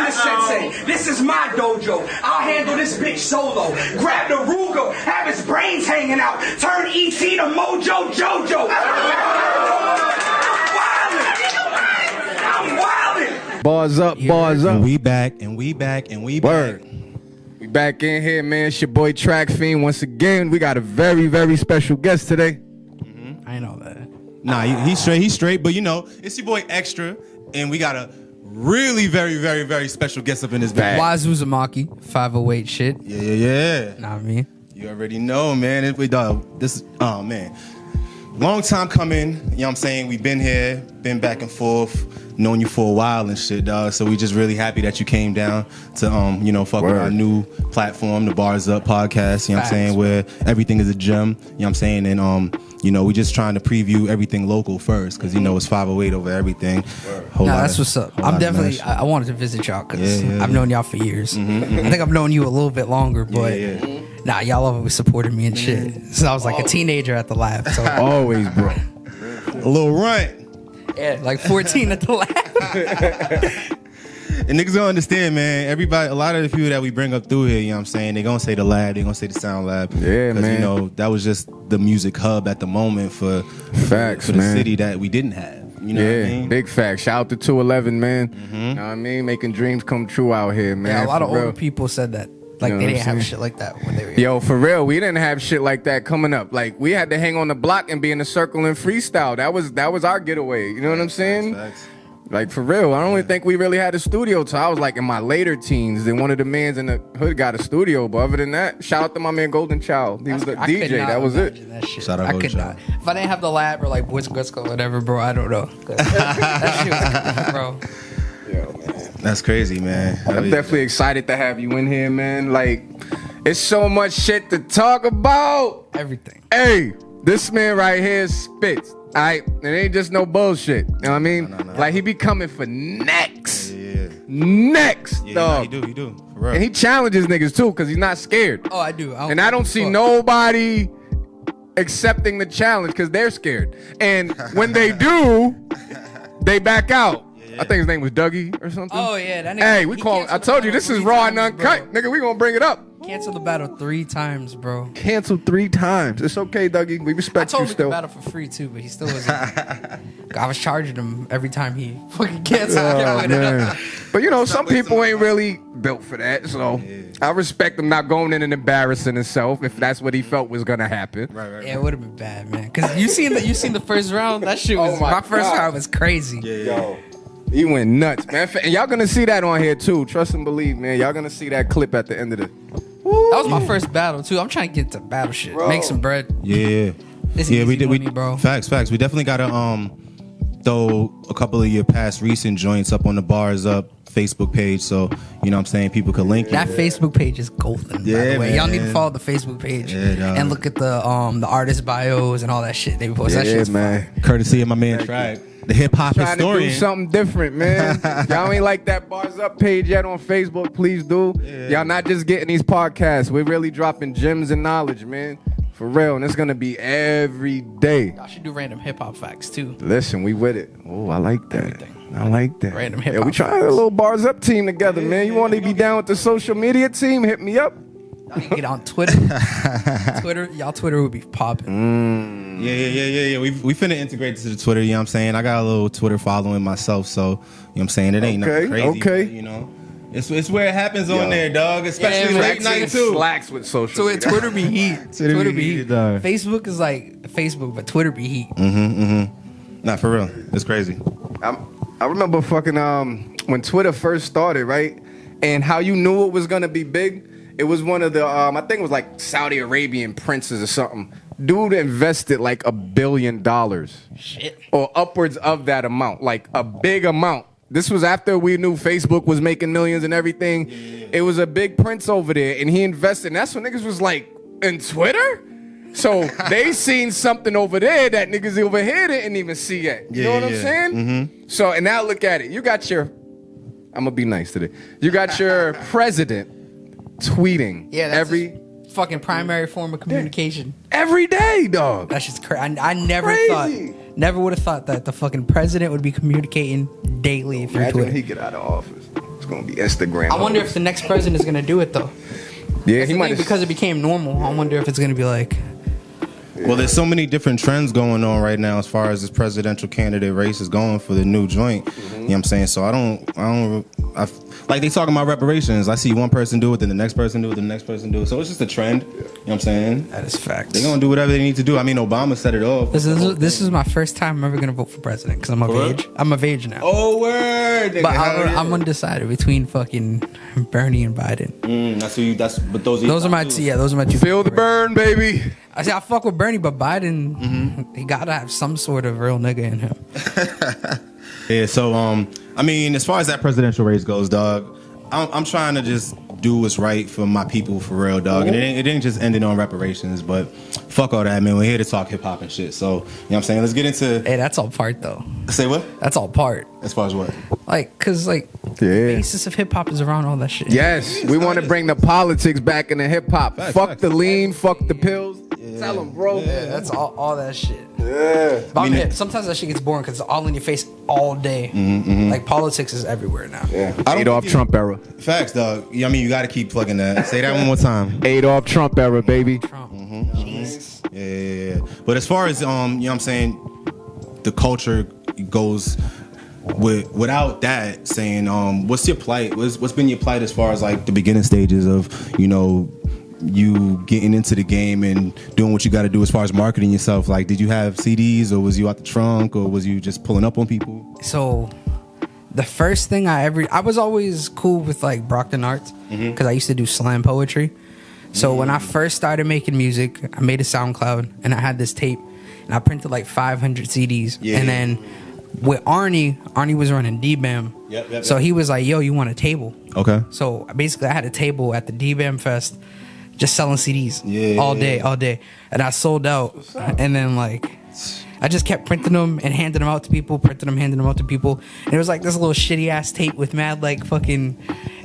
the sensei. This is my dojo. I'll handle this bitch solo. Grab the Ruger, have his brains hanging out. Turn ET to Mojo Jojo. I'm wildin'. Bars up, bars up. And we back, and we back, and we Word. back. We back in here, man. It's your boy Track Fiend. Once again, we got a very, very special guest today. I know that. Nah, he's straight, but you know, it's your boy Extra, and we got a really very, very, very special guest up in this bag. Wazoo Uzumaki, 508 shit. Yeah. Know what I mean? You already know, man. Oh, man. Long time coming, you know what I'm saying? We've been here, been back and forth, known you for a while and shit, dog. So we just really happy that you came down to, fuck with our new platform, the Bars Up podcast, you know what I'm saying? Where everything is a gem, you know what I'm saying? And, we just trying to preview everything local first, because, it's 508 over everything. That's what's up. I'm definitely, I wanted to visit y'all, because I've known y'all for years. I think I've known you a little bit longer, but nah, y'all always supported me and shit. Since I was like a teenager at the lab. So. Always, bro. A little runt. Yeah, like 14 at the lab. And niggas don't understand, man. Everybody, a lot of the people that we bring up through here, you know what I'm saying? They gonna say the lab, they gonna say the sound lab. Yeah, man. That was just the music hub at the moment for the city that we didn't have. You know what I mean? Big facts. Shout out to 211, man. You know what I mean? Making dreams come true out here, man. Yeah, a lot of real. older people said that. Like, they didn't have shit like that when they were Yo, for real, we didn't have shit like that coming up. Like, we had to hang on the block and be in a circle and freestyle. That was our getaway. You know what I'm saying? Facts. Like, for real, I don't even think we really had a studio till I was like in my later teens. Then one of the mans in the hood got a studio. But other than that, shout out to my man Golden Child. He was the DJ. That was it. That shit. Shout out I Golden could Child. not. If I didn't have the lab or like Boys and Girls Club or whatever, bro, I don't know. That shit was, bro. Yo, man. That's crazy, man. I'm definitely excited to have you in here, man. Like, it's so much shit to talk about. Everything. Hey, this man right here spits. All right, it ain't just no bullshit. You know what I mean? No. Like, he be coming for next. Yeah. Next, Yeah, dog. he do. For real. And he challenges niggas too, because he's not scared. Oh, I do. And I don't see nobody accepting the challenge because they're scared. And when they do, they back out. I think his name was Dougie or something. Oh, yeah. That nigga, Hey, we call. I told you this is raw and uncut, nigga. We gonna bring it up. Cancel the battle 3 times, bro. Canceled 3 times. It's okay, Dougie. We I respect told you him still. to battle for free too, but he still wasn't. I was charging him every time he fucking canceled. Oh, man. But some people ain't really built for that. So I respect him not going in and embarrassing himself if that's what he felt was gonna happen. Right. Yeah, it would have been bad, man. Cause you seen the first round. That shit was my my first God. round was crazy. Yo, he went nuts, man. And y'all gonna see that on here too. Trust and believe, man. Y'all gonna see that clip at the end of the. That was my first battle too. I'm trying to get to battle shit, Bro. make some bread. Yeah. It's Yeah, easy we did. money, bro. Facts. We definitely gotta throw a couple of your past recent joints up on the Bars Up Facebook page, so you know what I'm saying, people could link That it. Facebook page is golden. By Yeah, the way, y'all need to man. follow the Facebook page Yeah, dog. and look at the artist bios and all that shit they post. That Yeah, shit's man. Courtesy of my man Tribe, the hip hop Trying to do historian. something different, man. Y'all ain't like that Bars Up page yet on Facebook, please do. Y'all not just getting these podcasts. We're really dropping gems and knowledge, man. For real, and it's gonna be every day. Y'all should do random hip hop facts too. Listen, we with it. Oh, I like that. Everything. I like that. Random Yeah, hip-hop we trying a facts. little Bars Up team together, man. You want to be down with the social media team? Hit me up. Y'all need to get on Twitter. Y'all Twitter would be popping. Yeah. We finna integrate this to the Twitter, you know what I'm saying? I got a little Twitter following myself, so you know what I'm saying? It ain't nothing crazy. Okay. But, it's where it happens on there, dog. Especially Yeah, late night too. Slacks with social So media. Twitter be heat. Twitter be heat. dog. Facebook is like Facebook, but Twitter be heat. Nah, for real. It's crazy. I remember fucking when Twitter first started, right? And how you knew it was gonna be big. It was one of the I think it was like Saudi Arabian princes or something. Dude invested like $1 billion. Shit. Or upwards of that amount, like a big amount. This was after we knew Facebook was making millions and everything. It was a big prince over there, and he invested. And that's when niggas was like, in Twitter? So they seen something over there that niggas over here didn't even see yet. You know what I'm saying? So, and now look at it. You got your, I'm gonna be nice today. You got your president tweeting Yeah, that's every his fucking primary form of communication. every day, dog. That's just crazy. I never Crazy. never would have thought that the fucking president would be communicating daily through Imagine when Twitter. he get out of office. It's gonna be Instagram. I wonder if the next president is gonna do it though. Yeah, That's he the might thing, because it became normal. I wonder if it's gonna be like. Well, there's so many different trends going on right now as far as this presidential candidate race is going for the new joint. You know what I'm saying? So like they talking about reparations. I see one person do it, then the next person do it, then the next person do it. So it's just a trend. You know what I'm saying? That is facts. They're gonna do whatever they need to do. I mean, Obama set it off. This is my first time I'm ever gonna vote for president because I'm of age. I'm of age now. Oh word! But I'm undecided between fucking Bernie and Biden. Those are my two. Yeah, those are my two. feel the burn, baby. I say I fuck with Bernie, but Biden, he gotta have some sort of real nigga in him. Yeah. So I mean, as far as that presidential race goes, dog, I'm trying to just do what's right for my people for real, dog. And it ain't just ending on reparations, but fuck all that, man. We're here to talk hip hop and shit. So, you know what I'm saying? Let's get into. Hey, that's all part though. Say what? That's all part. As far as what? Like, cause like the basis of hip hop is around all that shit. Yes, we want to bring the politics back into hip hop. Fuck facts. the lean, fuck the pills. Tell them, bro. Yeah, that's all that shit. Yeah. But I'm hip. Sometimes that shit gets boring because it's all in your face all day. Like politics is everywhere now. Yeah. I don't Adolf think Trump era. Facts, dog. I mean, you got to keep plugging that. Say that one more time. Adolf Trump era, baby. Trump. Jesus. Yeah. But as far as you know what I'm saying, the culture goes without that saying, what's your plight? What's been your plight as far as like the beginning stages of, you getting into the game and doing what you got to do as far as marketing yourself? Like, did you have CDs, or was you out the trunk, or was you just pulling up on people? So the first thing I was always cool with like Brockton Arts because I used to do slam poetry. So when I first started making music, I made a SoundCloud and I had this tape and I printed like 500 CDs. Yeah. And then with Arnie was running D-Bam. Yep. So he was like, yo, you want a table? Okay. So basically I had a table at the D-Bam Fest just selling CDs Yeah. all day. And I sold out. And then like I just kept printing them and handing them out to people, handing them out to people. And it was like this little shitty ass tape with mad like fucking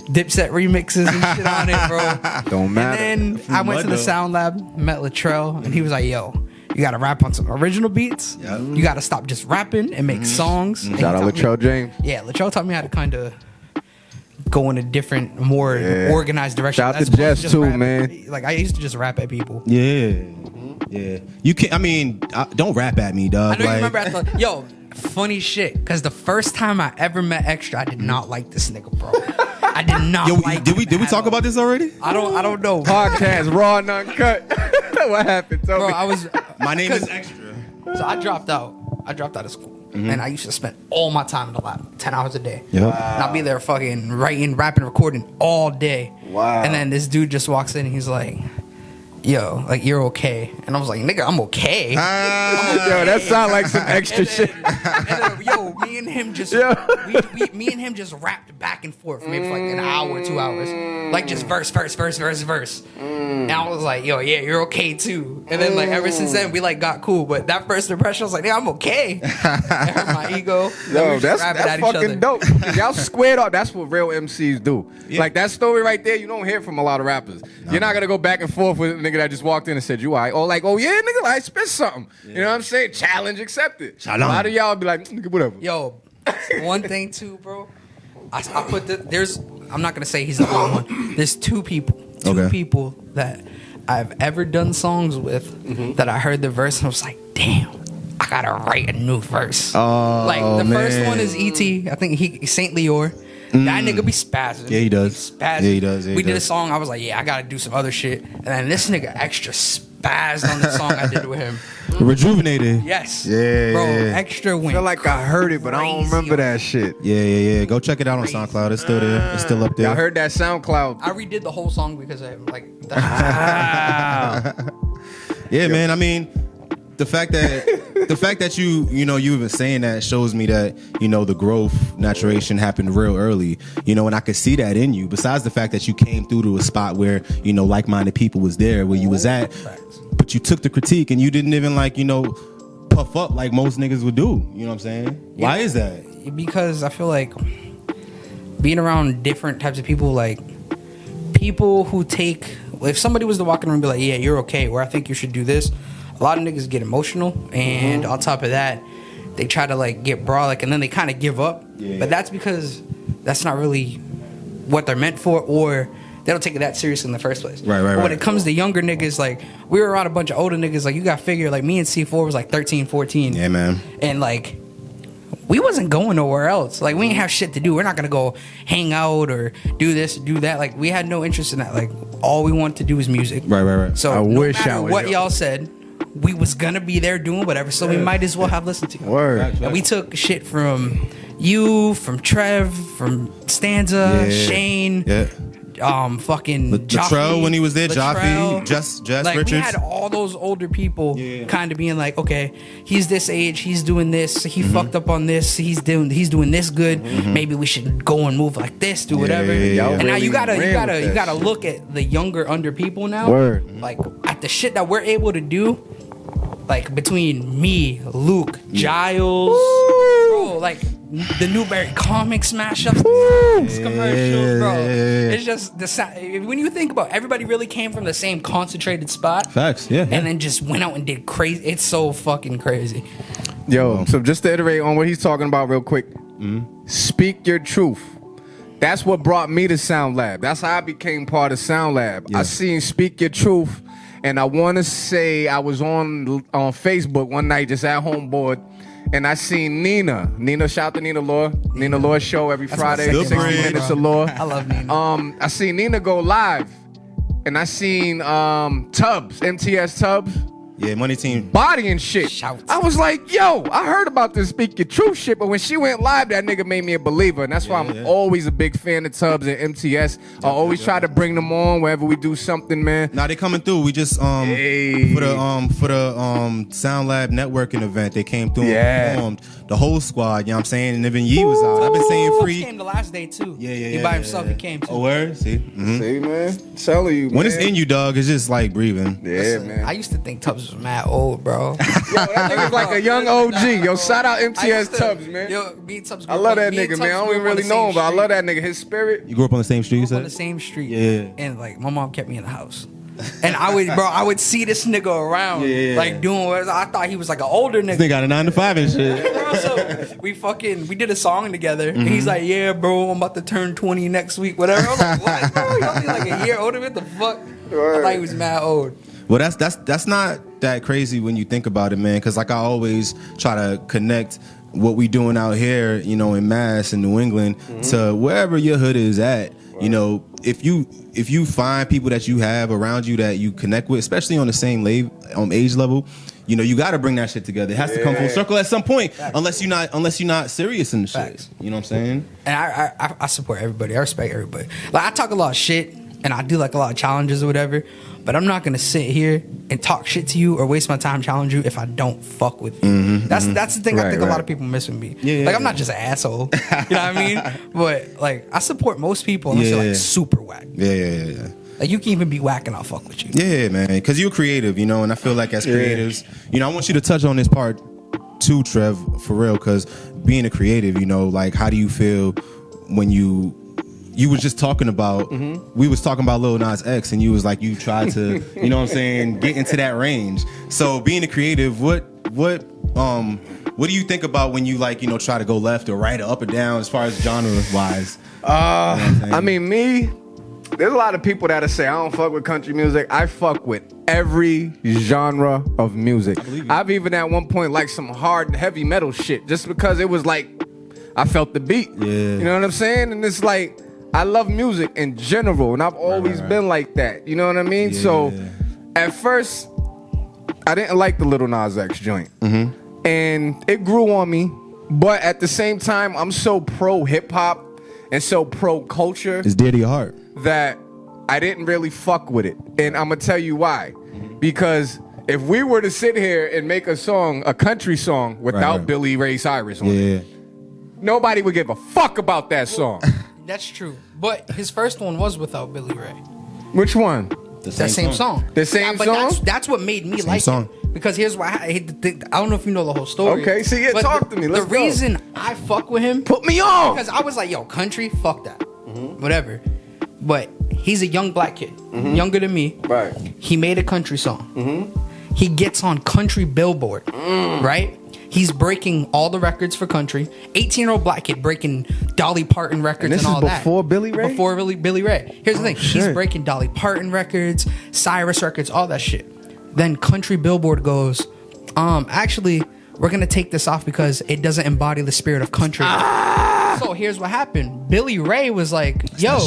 Dipset remixes and shit on it, bro. Don't matter. And then I went to the Sound Lab, met Latrell, and he was like, yo, you gotta rap on some original beats. Yep. You gotta stop just rapping and make songs. And he Shout out taught me- Latrell James. Yeah, Latrell taught me how to kind of go in a different, more organized direction. Shout out As to opposed Jess just too, rapping. man. Like I used to just rap at people. Yeah. You can't. I mean, don't rap at me, dog. I know you remember yo, funny shit. Because the first time I ever met Extra, I did not like this nigga, bro. I did not like did we him talk at about this already? all. I don't know. Podcast raw and uncut. What happened? Tell Bro, me. I was My name is 'cause- Extra. So I dropped out of school. And I used to spend all my time in the lab, 10 hours a day. Yeah. And I'll be there fucking writing, rapping, recording all day. Wow. And then this dude just walks in and he's like, yo, like, you're okay. And I was like, nigga, I'm okay. Yo, that sound like some extra shit. And then, yo, me and him just, Yeah. me and him just rapped back and forth for maybe for like an hour, 2 hours. Like just verse. And I was like, yo, yeah, you're okay too. And then like ever since then, we like got cool. But that first impression, I was like, yeah, I'm okay. It hurt my ego. Then we Yo, was that's rapping at each fucking other. dope. Y'all squared off. That's what real MCs do. Yeah. Like that story right there, you don't hear from a lot of rappers. You're not gonna go back and forth with a nigga that just walked in and said you alright. Or like, oh yeah, nigga, like spit something. You know what I'm saying? Challenge accepted. Challenge. A lot of y'all be like, nigga, whatever. Yo, one thing too, bro. I put I'm not gonna say he's the only one. There's two people that I've ever done songs with that I heard the verse and I was like, damn, I gotta write a new verse. Like the first man. one is E.T. I think he Saint Leor. That nigga be spazzing. Yeah, he does. Spazzing. Yeah, he does. Yeah, we he did a does. song. I was like, yeah, I gotta do some other shit. And then this nigga extra spazzed on the song I did with him. Rejuvenated. Yes. Yeah, Bro, yeah. extra win. I feel like I heard it, but I don't Crazy remember on that shit. Yeah. Go check it out on SoundCloud. It's still there. It's still up there. I heard that SoundCloud. I redid the whole song because of him. Like, Yeah, man. I mean, the fact that you even saying that shows me that the growth maturation happened real early. And I could see that in you. Besides the fact that you came through to a spot where like-minded people was there where you was at, but you took the critique and you didn't even puff up like most niggas would do. You know what I'm saying? Why is that? because I feel like being around different types of people, like people who take, if somebody was to walk in the room and be like, yeah, you're okay, or I think you should do this, a lot of niggas get emotional, and on top of that, they try to get brolic, and then they kind of give up. But that's because that's not really what they're meant for, or they don't take it that serious in the first place. Right. But when it comes to younger niggas, like, we were around a bunch of older niggas. Like, you got to figure, like, me and C4 was like 13, 14. Yeah, man. And like, we wasn't going nowhere else. Like, we ain't have shit to do. We're not gonna go hang out or do this, do that. Like, we had no interest in that. Like, all we wanted to do was music. Right. So I no wish matter I was what young. y'all said, we was gonna be there doing whatever. So we might as well have listened to you. Word. And we took shit from you, from Trev, from Stanza, Shane. Yeah. Fucking Latrell when he was there, Latrell. Jaffe, Jess Like, Richards. we had all those older people kind of being like, okay, he's this age, he's doing this, he fucked up on this, he's doing this good. Maybe we should go and move like this, do whatever. yeah. And now Really you gotta ran with that shit. look at the younger under people now. Word. Like, at the shit that we're able to do, like between me, Luke, Giles, bro, like the Newberry comic smash ups, commercials, bro. It's just when you think about it, everybody really came from the same concentrated spot. Facts, yeah. And then just went out and did crazy. It's so fucking crazy. Yo, so just to iterate on what he's talking about real quick, speak your truth. That's what brought me to Sound Lab. That's how I became part of Sound Lab. I seen Speak Your Truth, and I want to say I was on Facebook one night just at home bored, and I seen Nina. Shout out to Nina Law. Nina Law show every That's my Friday, second 60 mama, minutes bro. of law. I love Nina. I seen Nina go live, and I seen Tubbs, MTS Tubbs, Yeah, Money Team. bodying shit. Shouts. I was like, yo, I heard about this Speak Your Truth shit, but when she went live, that nigga made me a believer. And that's why I'm always a big fan of Tubbs and MTS. I always try to bring them on whenever we do something, man. Nah, they coming through. We just Hey. for the Sound Lab networking event, they came through and performed. The whole squad, you know what I'm saying? And even Yee was out. I've been saying Tubbs free. came the last day too. Yeah. He by himself. He came too. Oh, word? See? See, man? Telling you, When man. it's in you, dog, it's just like breathing. Yeah, Listen, man. I used to think Tubbs was mad old, bro. That nigga's like a young OG. Yo, shout out I MTS used to- Tubbs, man. Yo, me and Tubbs I love that me and nigga, man. I Tubbs don't grew even up on really the know same him, but I street. love that nigga. His spirit. You grew up on the same street, you On the said? same street. Yeah. And like my mom kept me in the house. And I would see this nigga around, Yeah. like doing what I thought he was like an older nigga. They got a 9 to 5 and shit. Bro, so we did a song together, and he's like, "Yeah, bro, I'm about to turn 20 next week, whatever." I was like, "What, bro? You only like a year older? What the fuck?" I thought he was mad old. Well, that's not that crazy when you think about it, man. Because like I always try to connect what we doing out here, you know, in Mass in New England to wherever your hood is at. You know, if you find people that you have around you that you connect with, especially on the same age level, you know, you got to bring that shit together. It has to come full circle at some point, unless you're not serious in the shit. Facts. You know what I'm saying? And I support everybody. I respect everybody. Like, I talk a lot of shit, and I do like a lot of challenges or whatever. But I'm not gonna sit here and talk shit to you or waste my time challenge you if I don't fuck with you. That's the thing I think a lot of people miss with me. Yeah, like, I'm not just an asshole. You know what I mean? But like, I support most people unless you're like super whack. Yeah. Like, you can even be whack and I'll fuck with you. Yeah, man, because you're creative, you know, and I feel like as creatives, you know, I want you to touch on this part too, Trev, for real, because being a creative, you know, like, how do you feel when you was just talking about, we was talking about Lil Nas X, and you was like, you tried to, you know what I'm saying, get into that range. So being a creative, what do you think about when you, like, you know, try to go left or right or up or down as far as genre wise? I mean, me, there's a lot of people that'll say I don't fuck with country music. I fuck with every genre of music. I've even at one point liked some hard, heavy metal shit just because it was like, I felt the beat. Yeah. You know what I'm saying? And it's like, I love music in general, and I've always been like that. You know what I mean? Yeah. So, at first, I didn't like the Lil Nas X joint. And it grew on me. But at the same time, I'm so pro hip-hop and so pro culture It's dear to your heart. that I didn't really fuck with it. And I'm going to tell you why. Because if we were to sit here and make a song, a country song, without Right. Billy Ray Cyrus on it, nobody would give a fuck about that song. That's true. But his first one was without Billy Ray. Which one? That same song. The same but song? That's what made me like song. it. Because here's why I don't know if you know the whole story. Okay, see, yeah, but talk to me. Let's the go. reason I fuck with him, Put me on! because I was like, yo, country, fuck that. Whatever. But he's a young black kid, younger than me. Right. He made a country song. He gets on country Billboard, right? He's breaking all the records for country. 18-year-old black kid breaking Dolly Parton records and, this all is that. Before Billy Ray? Before Billy Ray. Here's the thing. He's shit. breaking Dolly Parton records, Cyrus records, all that shit. Then Country Billboard goes, actually, we're going to take this off because it doesn't embody the spirit of country. So here's what happened. Billy Ray was like, yo,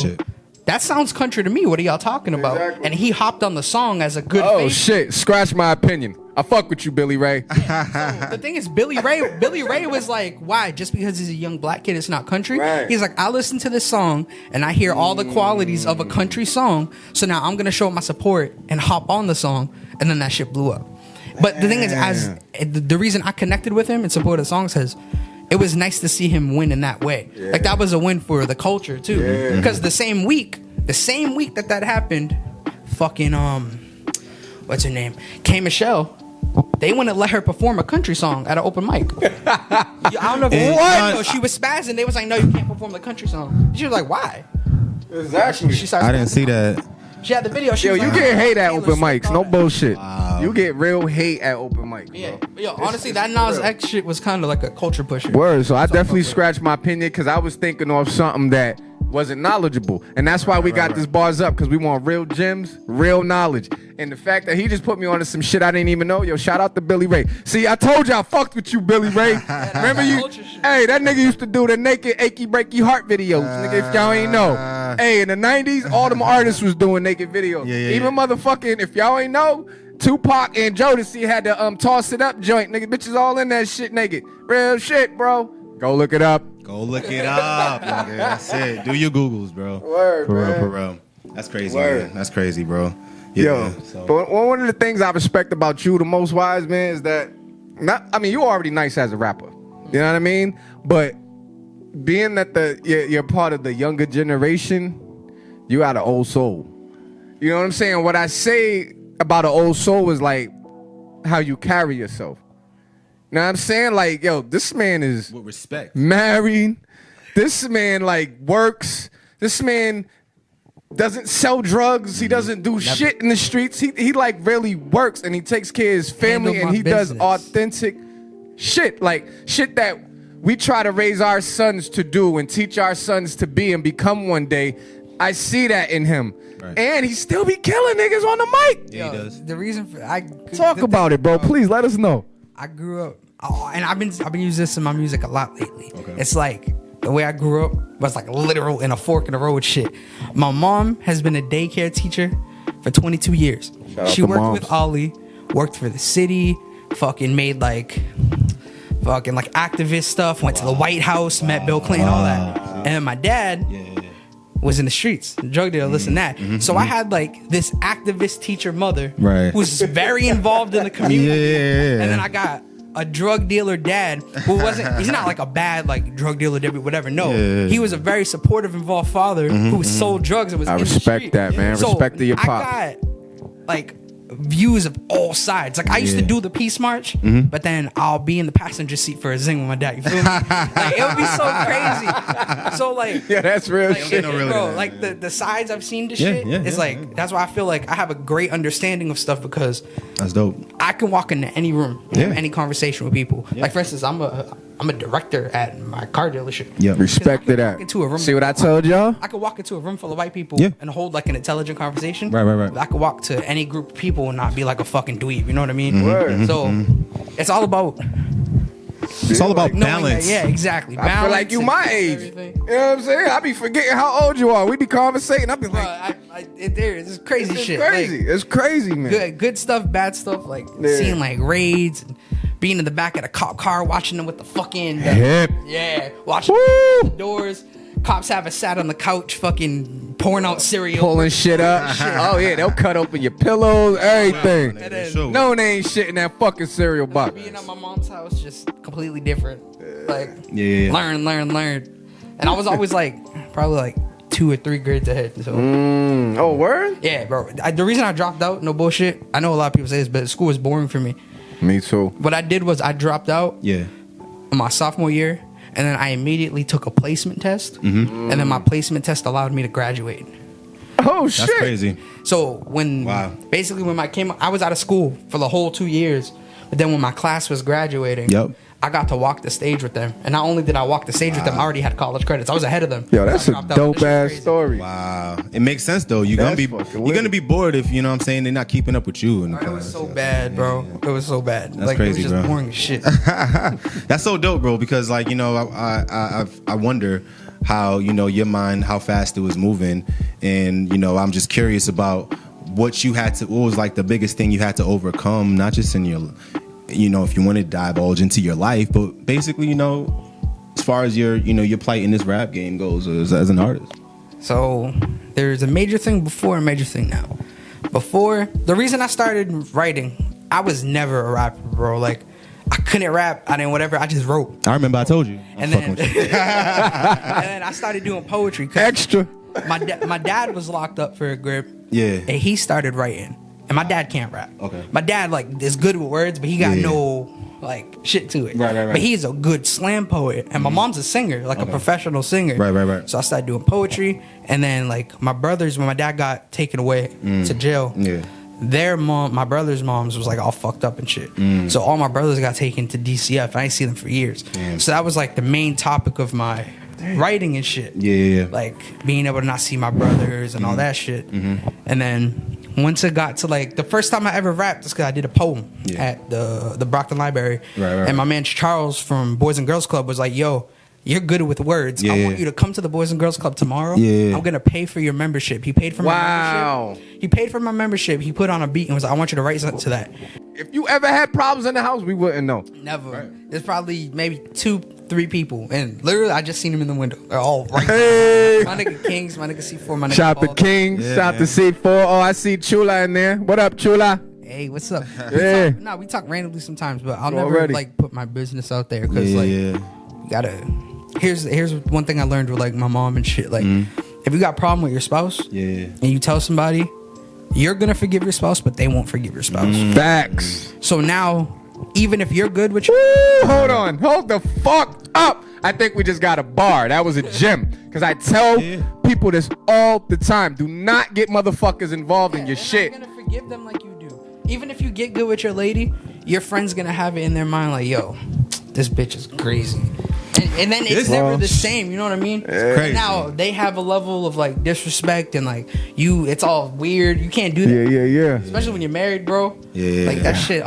that sounds country to me. What are y'all talking about? Exactly. And he hopped on the song as a good Oh faith. shit! Scratch my opinion. I fuck with you, Billy Ray. The thing is, Billy Ray was like, why? Just because he's a young black kid, it's not country? Right. He's like, I listen to this song and I hear all the qualities of a country song. So now I'm going to show my support and hop on the song. And then that shit blew up. But the thing is, the reason I connected with him and supported the song is it was nice to see him win in that way. Yeah. Like that was a win for the culture too. Because the same week that happened, fucking, what's her name? K. Michelle. They wouldn't let her perform a country song at an open mic. I don't know if What? she was spazzing. They was like, no, you can't perform the country song. She was like, why? Exactly. She started I didn't see that. She had the video. She Yo, was you like, get hate at Taylor open Swift, mics. all No that. bullshit. You get real hate at open mics. Yeah, Bro. yo, honestly, that Nas X shit was kind of like a culture pusher. Word. So I definitely scratched my opinion because I was thinking of something that wasn't knowledgeable, and that's why we got this bars up because we want real gems, real knowledge. And the fact that he just put me onto some shit I didn't even know. Yo, shout out to Billy Ray. See, I told you I fucked with you, Billy Ray. Remember you? culture shit. Hey, that nigga used to do the naked achy breaky heart videos. Nigga, if y'all ain't know. Hey, in the 90s, all them artists was doing naked videos. Yeah. Even motherfucking, if y'all ain't know, Tupac and Jodeci had the toss it up joint. Nigga, bitches all in that shit naked. Real shit, bro. Go look it up. Go look it up, nigga. That's it. Do your Googles, bro. Word, for man. real, for real. That's crazy, Word. man. That's crazy, bro. Yo, So. but one of the things I respect about you the most, Wise Man, is that you already nice as a rapper. You know what I mean? But being that you're part of the younger generation, you got an old soul. You know what I'm saying? What I say about an old soul is like how you carry yourself. You know what I'm saying? Like, yo, this man is With respect. married. This man like works. This man doesn't sell drugs. He doesn't do shit in the streets. He like really works and he takes care of his family Handle and my he does business. authentic shit. Like shit that we try to raise our sons to do and teach our sons to be and become one day. I see that in him. Right. And he still be killing niggas on the mic. Yeah, he does. The reason for Talk about it, bro. Please let us know. I grew up, and I've been using this in my music a lot lately. It's like the way I grew up was like literal in a fork in the road shit. My mom has been a daycare teacher for 22 years. out She to worked moms. with Ollie, worked for the city, fucking made like activist stuff, went to the White House, met Bill Clinton, all that. And my dad was in the streets, drug dealer, this and that. So I had like this activist teacher mother Right. who's very involved in the community. Yeah. And then I got a drug dealer dad who he's not like a bad like drug dealer, whatever. No, Yeah. he was a very supportive, involved father who sold drugs and was I in the respect street. that, man. So Respect to your pop. I got like views of all sides. Like I used to do the peace march, but then I'll be in the passenger seat for a zing with my dad. You feel me? Like it would be so crazy. So like Yeah, that's real like, shit. no really bro, that, like the sides I've seen to Yeah, shit yeah, is yeah, like that's why I feel like I have a great understanding of stuff because That's dope. I can walk into any room and have Yeah. any conversation with people. Like for instance, I'm a director at my car dealership. Yeah. Respect to walk that. into a room- See what I told y'all? I could walk into a room full of white people Yeah. and hold like an intelligent conversation. Right. But I could walk to any group of people and not be like a fucking dweeb. You know what I mean? Mm-hmm. Word. So it's all about It's all about knowing balance. that. Yeah, exactly. I feel like you my and age. everything. You know what I'm saying? I be forgetting how old you are. We be conversating. I be Bro, like, it's crazy it's shit. crazy. Like, It's crazy, man. good stuff, bad stuff. Like Yeah. seeing like raids and being in the back of the cop car, watching them with the fucking Hip. yeah, watching Woo! the doors. Cops have us sat on the couch, fucking pouring out cereal, Pulling shit up. Oh yeah, they'll cut open your pillows, everything. And then Sure. No, they ain't shit in that fucking cereal box. being at my mom's house, just completely different. Like Yeah. learn. And I was always like, probably like 2 or 3 grades ahead. So Oh, word? yeah, bro. The reason I dropped out, no bullshit. I know a lot of people say this, but school was boring for me. Me too. What I did was I dropped out Yeah. my sophomore year, and then I immediately took a placement test, and then my placement test allowed me to graduate. Oh shit. That's crazy. So when Wow. basically when I was out of school for the whole 2 years, but then when my class was graduating, Yep. I got to walk the stage with them. And not only did I walk the stage with them, I already had college credits. I was ahead of them. Yo, that's I a dropped out. dope This shit ass crazy. story. Wow, it makes sense though. You're gonna That's be fucking you're lit. gonna be bored if you know what I'm saying they're not keeping up with you. In the It was class. so bad, bro. It was so bad. Like crazy, it was just bro. boring as shit. That's so dope, bro. Because like I wonder how your mind, how fast it was moving, and I'm just curious about what was like the biggest thing you had to overcome, not just in your, if you want to divulge into your life, but basically, as far as your plight in this rap game goes as an artist. So there's a major thing before and a major thing now. Before, the reason I started writing, I was never a rapper, bro. Like, I couldn't rap. I didn't whatever. I just wrote. I remember I told you. And then, and then I started doing poetry. 'Cause Extra. My dad was locked up for a grip. Yeah. And he started writing. And my dad can't rap. Okay. My dad like is good with words, but he got Yeah. no like shit to it. Right. But he's a good slam poet. And my mom's a singer, like a professional singer. Right. So I started doing poetry. And then like my brothers, when my dad got taken away to jail, Yeah. their mom, my brother's moms was like all fucked up and shit. So all my brothers got taken to DCF. And I didn't see them for years. Damn. So that was like the main topic of my writing and shit. Yeah. Like being able to not see my brothers and all that shit. And then once it got to like the first time I ever rapped is because I did a poem at the Brockton Library. Right. And my man Charles from Boys and Girls Club was like, yo, you're good with words. I want you to come to the Boys and Girls Club tomorrow. Yeah. I'm gonna pay for your membership. He paid for my membership. He paid for my membership. He put on a beat and was like, I want you to write something to that. If you ever had problems in the house, we wouldn't know. Never. There's probably maybe 2-3 people. And literally I just seen him in the window. They're all right Hey. My nigga Kings, my nigga C4, my nigga Shout to Paul. King, shout to C4. Oh, I see Chula in there. What up, Chula? Hey, what's up? Yeah. We talk randomly sometimes, but I'll never Already. like put my business out there because Yeah, like yeah. you gotta. Here's one thing I learned with like my mom and shit. Like if you got a problem with your spouse, Yeah. and you tell somebody, you're gonna forgive your spouse, but they won't forgive your spouse. Facts. So now, even if you're good with your, Woo, hold on. Hold the fuck up. I think we just got a bar. That was a gem. Because I tell people this all the time. Do not get motherfuckers involved in your they're shit. not gonna forgive them like you do. Even if you get good with your lady, your friend's gonna have it in their mind like, yo, this bitch is crazy. And then it's never the same, you know what I mean? crazy. Now they have a level of like disrespect and like it's all weird. You can't do that. Yeah. Especially when you're married, bro. Yeah. Like that shit,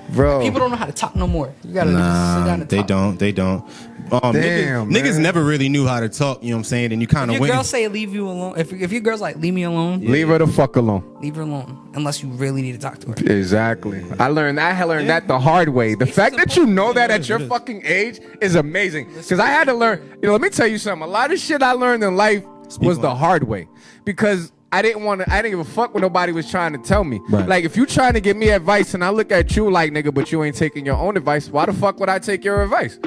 Bro. people don't know how to talk no more. You gotta just sit down and talk. They don't. Damn, niggas man. never really knew how to talk, you know what I'm saying? And you kind If of your went. girl say leave you alone, if your girl's like leave me alone, Leave her the fuck alone. leave her alone. Unless you really need to talk to her. Exactly. I learned that the hard way. The fact that you know that at your fucking age is amazing. Because I had to learn, let me tell you something. A lot of shit I learned in life was the hard way. Because I didn't give a fuck what nobody was trying to tell me. Right. Like, if you trying to give me advice and I look at you like, nigga, but you ain't taking your own advice, why the fuck would I take your advice?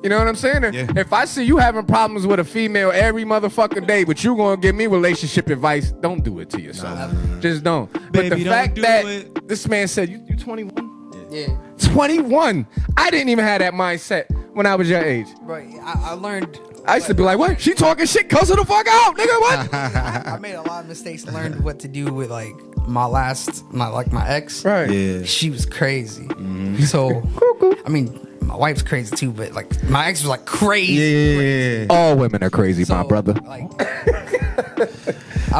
You know what I'm saying? Yeah. If I see you having problems with a female every motherfucking day, but you gonna give me relationship advice, don't do it to yourself. Just don't. But Baby, the don't fact do that it. this man said, you 21? Yeah. 21. I didn't even have that mindset when I was your age. Right. I learned. I used to be like, what? She talking shit, cuss her the fuck out, nigga, what? I made a lot of mistakes and learned what to do with like my ex. Right. Yeah. She was crazy. So, I mean, my wife's crazy too, but like my ex was like crazy. Yeah. All women are crazy, So, my brother. Like,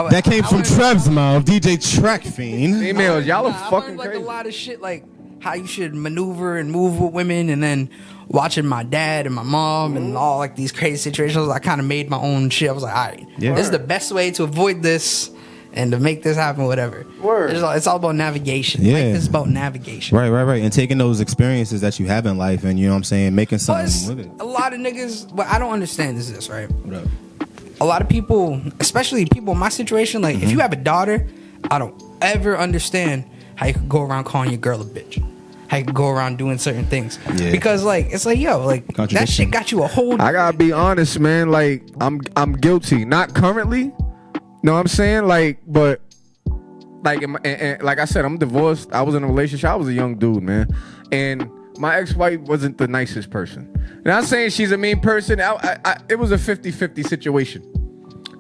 That came from Trev's mouth, DJ Track Fiend. Females, y'all are I fucking learned like crazy. a lot of shit, like how you should maneuver and move with women, and then watching my dad and my mom and all like these crazy situations. I kind of made my own shit. I was like, all right, this is the best way to avoid this and to make this happen, whatever. Word. It's all about navigation. Yeah. Life is about navigation. Right. And taking those experiences that you have in life and, you know what I'm saying, making something Plus, with it. a lot of niggas, what I don't understand is this, right? What up? A lot of people, especially people in my situation, like if you have a daughter, I don't ever understand how you could go around calling your girl a bitch. How you could go around doing certain things. Yeah. Because like it's like, yo, like that Contradiction. shit got you a whole I gotta be honest, man. Like, I'm guilty. Not currently. Know what I'm saying? Like, but like, and like I said, I'm divorced. I was in a relationship. I was a young dude, man, and my ex-wife wasn't the nicest person. Not saying she's a mean person. It was a 50-50 situation.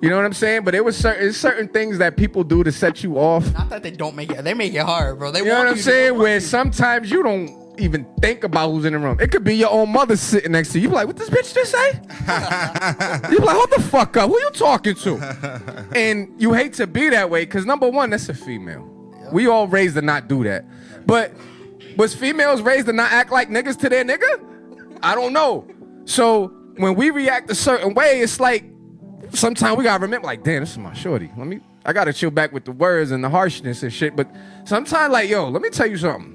You know what I'm saying? But it was certain things that people do to set you off. Not that they don't make it, they make it hard, bro. They You know want what I'm you to- saying? Where sometimes you don't even think about who's in the room. It could be your own mother sitting next to you. You be like, what this bitch just say? You be like, hold the fuck up. Who you talking to? And you hate to be that way because number one, that's a female. We all raised to not do that. But was females raised to not act like niggas to their nigga? I don't know. So when we react a certain way, it's like sometimes we gotta remember, like, damn, this is my shorty. I gotta chill back with the words and the harshness and shit. But sometimes, like, yo, let me tell you something.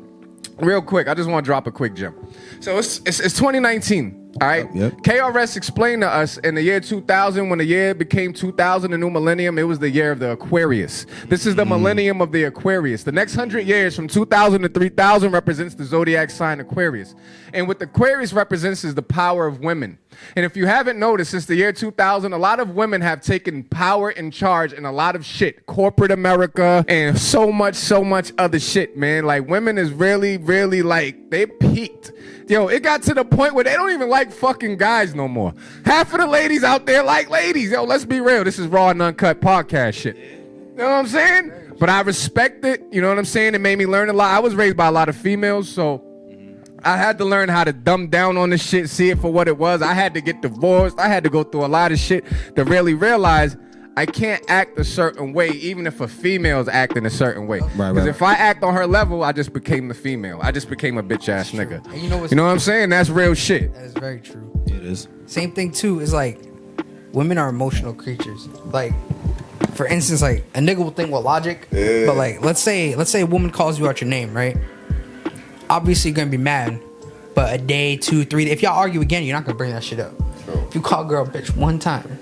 Real quick, I just want to drop a quick gem. So it's 2019, all right? Yep. KRS explained to us in the year 2000, when the year became 2000, the new millennium, it was the year of the Aquarius. This is the millennium of the Aquarius. The next 100 years from 2000 to 3000 represents the zodiac sign Aquarius. And what the Aquarius represents is the power of women. And if you haven't noticed, since the year 2000, a lot of women have taken power and charge in a lot of shit. Corporate America and so much other shit, man. Like, women is really, like, they peaked. Yo, it got to the point where they don't even like fucking guys no more. Half of the ladies out there like ladies. Yo, let's be real. This is raw and uncut podcast shit. You know what I'm saying? But I respect it. You know what I'm saying? It made me learn a lot. I was raised by a lot of females, so I had to learn how to dumb down on this shit, see it for what it was. I had to get divorced. I had to go through a lot of shit to really realize I can't act a certain way, even if a female's acting a certain way. Because if I act on her level, I just became the female. I just became a bitch ass nigga. And you know what I'm saying? That's real shit. That is very true. It is. Same thing too is like women are emotional creatures. Like, for instance, like a nigga will think with logic, but like let's say a woman calls you out your name, right? Obviously you're gonna be mad, but a day, 2, 3, if y'all argue again, you're not gonna bring that shit up. If you call a girl bitch one time,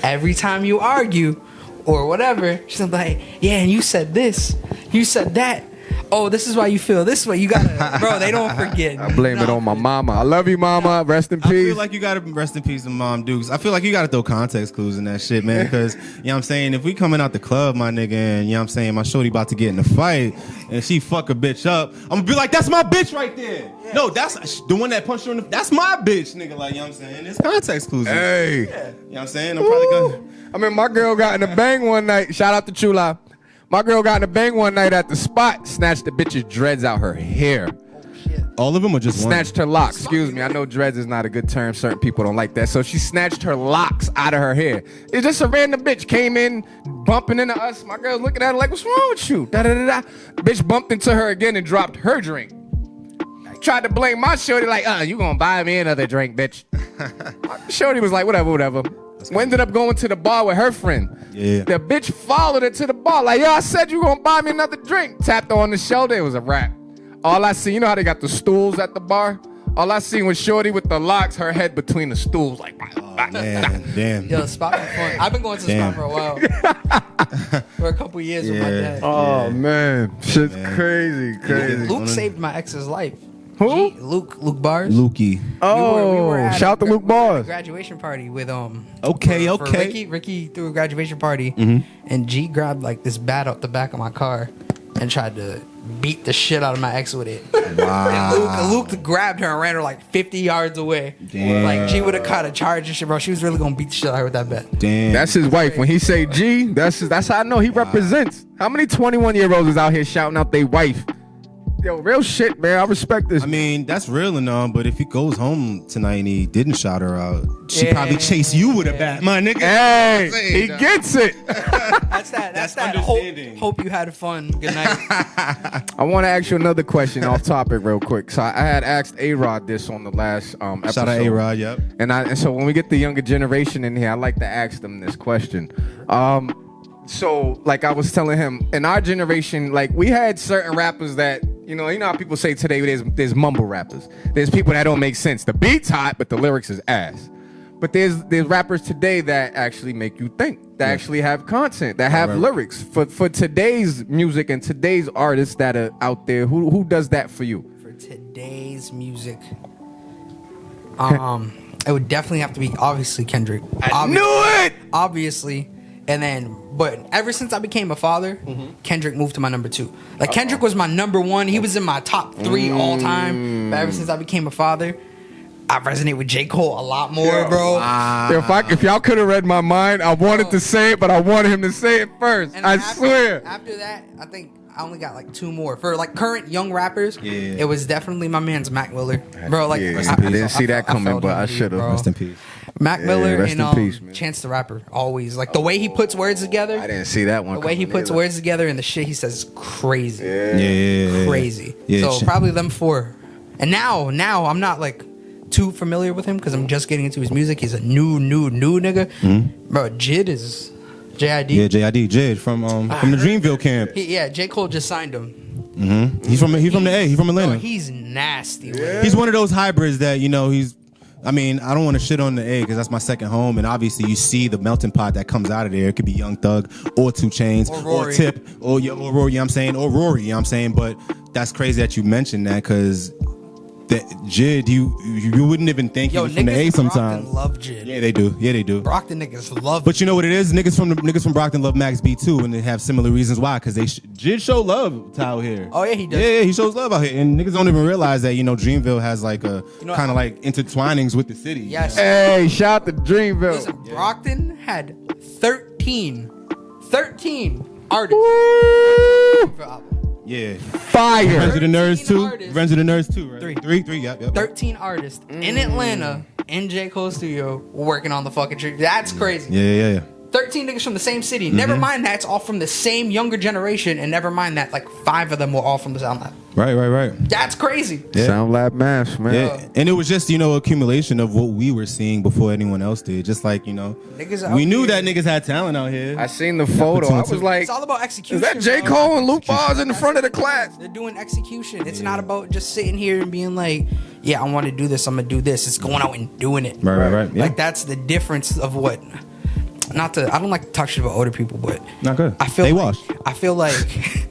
every time you argue or whatever, she's gonna be like, yeah, and you said this, you said that. Oh, this is why you feel this way. You gotta, bro, they don't forget. I blame it on my mama. I love you, mama. Rest in peace. I feel like you gotta rest in peace to Mom Dukes. I feel like you gotta throw context clues in that shit, man. Because, you know what I'm saying, if we coming out the club, my nigga, and, you know what I'm saying, my shorty about to get in a fight, and she fuck a bitch up, I'm gonna be like, that's my bitch right there. Yeah. No, that's the one that punched her in the, that's my bitch, nigga. Like, you know what I'm saying? There's context clues. Hey. You know what I'm saying? I'm probably gonna. I mean, my girl got in a bang one night. Shout out to Chula. My girl got in a bang one night at the spot, snatched the bitch's dreads out her hair. All of them or just one? Snatched her locks. Excuse me. I know dreads is not a good term. Certain people don't like that. So she snatched her locks out of her hair. It's just a random bitch came in, bumping into us. My girl's looking at her like, what's wrong with you? Da-da-da-da. Bitch bumped into her again and dropped her drink. Tried to blame my shorty like, you gonna buy me another drink, bitch. Shorty was like, whatever. We ended up going to the bar with her friend. Yeah. The bitch followed her to the bar. Like, yo, I said you gonna buy me another drink. Tapped her on the shoulder. It was a wrap. All I see, you know how they got the stools at the bar? All I seen was shorty with the locks, her head between the stools. Like, man, damn. Yo, the spot was fun. I've been going to the spot for a while. For a couple years with my dad. Oh, man. Shit's crazy. Luke saved my ex's life. Who? Luke Bars. Lukey. Oh, we were at shout out to Luke Bars. Graduation party with Okay. for Ricky threw a graduation party, and G grabbed like this bat out the back of my car and tried to beat the shit out of my ex with it. Wow. And Luke grabbed her and ran her like 50 yards away. Damn. Like G would have caught a charge and shit, bro. She was really gonna beat the shit out of her with that bat. Damn. That's his wife. When he say G, that's how I know he represents. How many 21-year-olds is out here shouting out their wife? Yo, real shit, man. I respect this. I mean, that's real and all, but if he goes home tonight and he didn't shout her out, she probably chase you with a bat, my nigga. Hey, he gets it. That's that understanding. hope you had fun. Good night. I want to ask you another question off topic real quick. So I had asked A-Rod this on the last episode. Shout out A-Rod, yep. And so when we get the younger generation in here, I like to ask them this question. So like I was telling him, in our generation, like we had certain rappers that, you know how people say today there's mumble rappers. There's people that don't make sense. The beat's hot, but the lyrics is ass. But there's rappers today that actually make you think, that actually have content, that have lyrics. For today's music and today's artists that are out there, who does that for you? For today's music, it would definitely have to be obviously Kendrick. I knew it! Obviously. And then, but ever since I became a father, Kendrick moved to my number 2. Like Kendrick was my number 1. He was in my top 3 all time. But ever since I became a father, I resonate with J. Cole a lot more, bro. Wow. If y'all could have read my mind, I wanted to say it, but I wanted him to say it first. And I swear. After that, I think I only got like 2 more for like current young rappers. Yeah. It was definitely my man's Mac Miller, bro. Like Yeah. I Didn't see that coming, felt but him, I dude, should've. bro. Rest in peace. Mac Miller rest and in peace, man. Chance the Rapper. Always like the way he puts words together. I didn't see that one. The way he coming puts either. words together and the shit he says is crazy. Yeah. Crazy. Yeah, So probably them 4. And now I'm not like too familiar with him because I'm just getting into his music. He's a new nigga. Bro, JID is JID. Yeah, JID, Jid from the Dreamville camp. J. Cole just signed him. He's from the A. He's from Atlanta. Bro, he's nasty. Yeah. He's one of those hybrids that I mean, I don't want to shit on the A because that's my second home, and obviously you see the melting pot that comes out of there. It could be Young Thug or 2 Chainz or Tip or Rory. You know what I'm saying, or Rory. You know what I'm saying, but that's crazy that you mentioned that because that Jid, you wouldn't even think he was from the A sometimes. Brockton love Jid. Yeah, they do. Brockton niggas love. But you know what it is? Niggas from Brockton love Max B too, and they have similar reasons why. Because Jid show love to out here. Oh yeah, he does. Yeah, he shows love out here, and niggas don't even realize that Dreamville has like a kind of like intertwinings with the city. Yes. Hey, shout out to Dreamville. Listen, Brockton had 13 artists. for album. Yeah. Fire. Friends of the Nerds 13 too. artists. Friends of the Nerds too, right? Three. Three. Yep. 13 artists in Atlanta in J. Cole's studio working on the fucking tree. That's crazy. Yeah. 13 niggas from the same city. Never mind that it's all from the same younger generation, and never mind that like 5 of them were all from the Sound Lab. Right. That's crazy. Yeah. Sound Lab Mash, man. Yeah, and it was just accumulation of what we were seeing before anyone else did. Just like Niggas out we knew here. that niggas had talent out here. I seen the photo. I was like, It's all about execution. is that J. bro. Cole and Luke Bars in the front of the class? They're doing execution. It's not about just sitting here and being like, yeah, I want to do this, I'm gonna do this. It's going out and doing it. Right. Yeah. Like that's the difference of what. I don't like to talk shit about older people, but Not good. I feel They like, wash. I feel like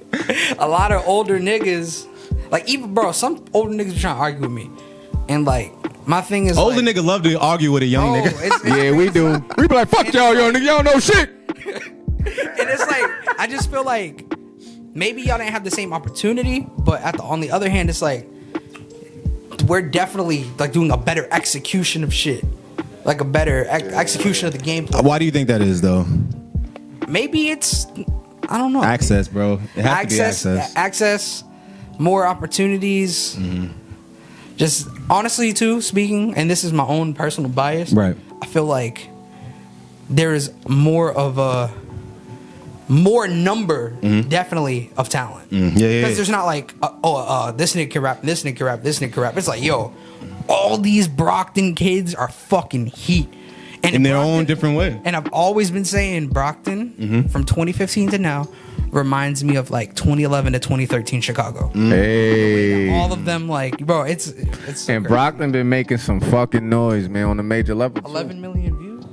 a lot of older niggas, like even some older niggas are trying to argue with me, and like my thing is Older like, nigga love to argue with a young oh, nigga. it's Yeah, we do. We be like, fuck y'all, young nigga. Y'all don't know shit. and it's like I just feel like maybe y'all didn't have the same opportunity, but on the other hand, it's like we're definitely like doing a better execution of shit, like a better execution of the gameplay. Why do you think that is though? Maybe it's I don't know. Access, bro. It has to be access. Access, more opportunities. Just honestly, too, speaking, and this is my own personal bias. Right. I feel like there is more of a number, definitely, of talent. Yeah. Because there's not like, this nigga can rap, this nigga can rap, this nigga can rap. It's like, yo, all these Brockton kids are fucking heat. And in their Brockton- own different way. And I've always been saying Brockton from 2015 to now reminds me of like 2011 to 2013 Chicago. Hey. All of them, like, bro, it's so And crazy. Brockton been making some fucking noise, man, on a major level. too. 11 million views.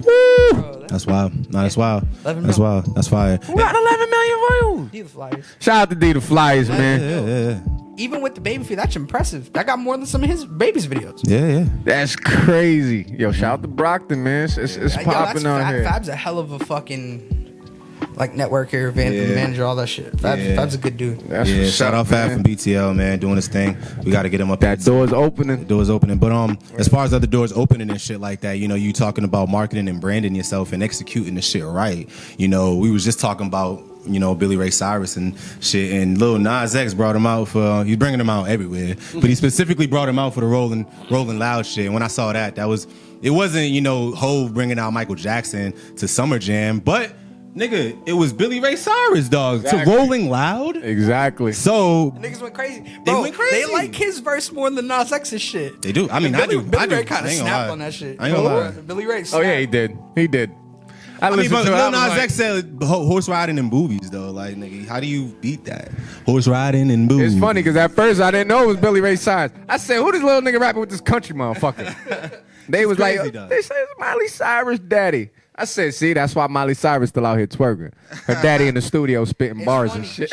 Bro, That's wild. No, that's wild. 11 That's mil. wild. That's fire. We got 11 million views. D the Flyers. Shout out to D the Flyers, man. Yeah. Even with the baby feed, that's impressive. That got more than some of his baby's videos. Yeah. That's crazy. Yo, shout out to Brockton, man. It's Like, yo, popping out here. Fab's a hell of a fucking like networker, manager, all that shit. Fab's a good dude. That's Yeah, what's shout up, out Fab man. from BTL, man, doing his thing. We got to get him up. That door's opening. Doors opening, but as far as other doors opening and shit like that, you talking about marketing and branding yourself and executing the shit right. We was just talking about Billy Ray Cyrus and shit, and Lil Nas X brought him out for he's bringing him out everywhere, but he specifically brought him out for the Rolling Loud shit. And when I saw that it wasn't Hov bringing out Michael Jackson to Summer Jam, but nigga, it was Billy Ray Cyrus, dog, Exactly. to Rolling Loud. Exactly. So Niggas went crazy. They Bro, went crazy. They like his verse more than Nas X's shit. they do. I mean, Billy, I do. Billy Ray I kind of ain't gonna snapped lie. on that shit. I ain't gonna lie. Billy Ray Oh, snapped. yeah, he did. He did. I mean, but listened to it, I Lil was Nas like- X said horse riding in boobies, though. Like, nigga, how do you beat that? Horse riding in boobies. It's funny because at first I didn't know it was Billy Ray Cyrus. I said, who this little nigga rapping with this country motherfucker? They was crazy, like, dog. they say it's Miley Cyrus' daddy. I said, see, that's why Miley Cyrus still out here twerking. Her daddy in the studio spitting It's bars funny, and shit.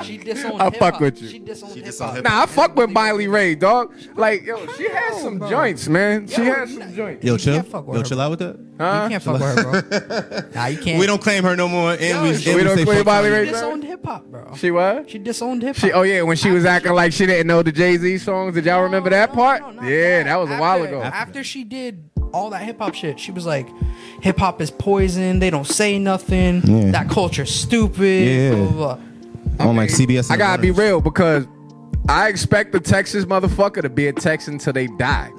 She disowned I hip-hop. fuck with you. She disowned She hip disowned hop. hip-hop. Nah, I fuck with Miley Ray, dog. Like, yo, she has some bro. joints, man. She Yo, has some joints. Yo, You chill. can't fuck with Yo, her, chill bro. out with that. You can't fuck with her, bro. Nah, you can't. We don't claim her no more, and Yo, we she- and We don't say claim fuck Miley her. Ray She disowned hip hop, bro. She what? She disowned hip hop. Oh, yeah, when she was acting like she didn't know the Jay-Z songs. Did y'all remember that part? No, not Yeah, that was a while ago. After she did all that hip hop shit, she was like, "Hip hop is poison. They don't say nothing. Yeah. That culture's stupid." Yeah. Blah, blah, blah. on like CBS. I gotta be real because I expect the Texas motherfucker to be a Texan till they die.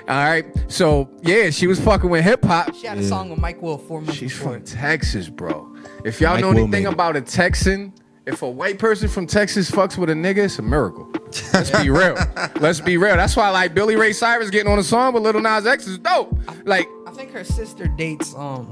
All right, so yeah, she was fucking with hip hop. She had a song with Mike Will 4 months She's before. from Texas, bro. If y'all Mike know Will anything made it. about a Texan, if a white person from Texas fucks with a nigga, it's a miracle. Let's be real. Let's be real. That's why like Billy Ray Cyrus getting on a song with Lil Nas X is dope. Like, I think her sister dates Lil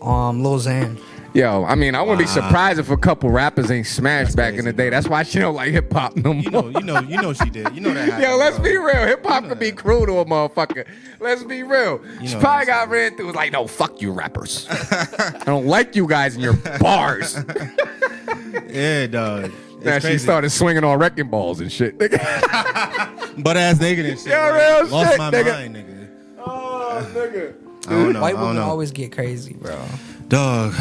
Xan. yo, I mean, I wouldn't be surprised if a couple rappers ain't smashed back in the day. That's why she don't like hip hop no more. You know she did. You know that. Yo, let's happened, be bro. real. Hip hop could be cruel to a motherfucker. Let's be real. She know probably that's got ran through. Was like, no, fuck you, rappers. I don't like you guys and your bars. Yeah, dog. Now she started swinging on wrecking balls and shit. butt ass nigga and shit. Yo, bro. real Lost shit, my nigga. mind, nigga. Oh, nigga. I don't know. White I don't women know. always get crazy, bro. Dog,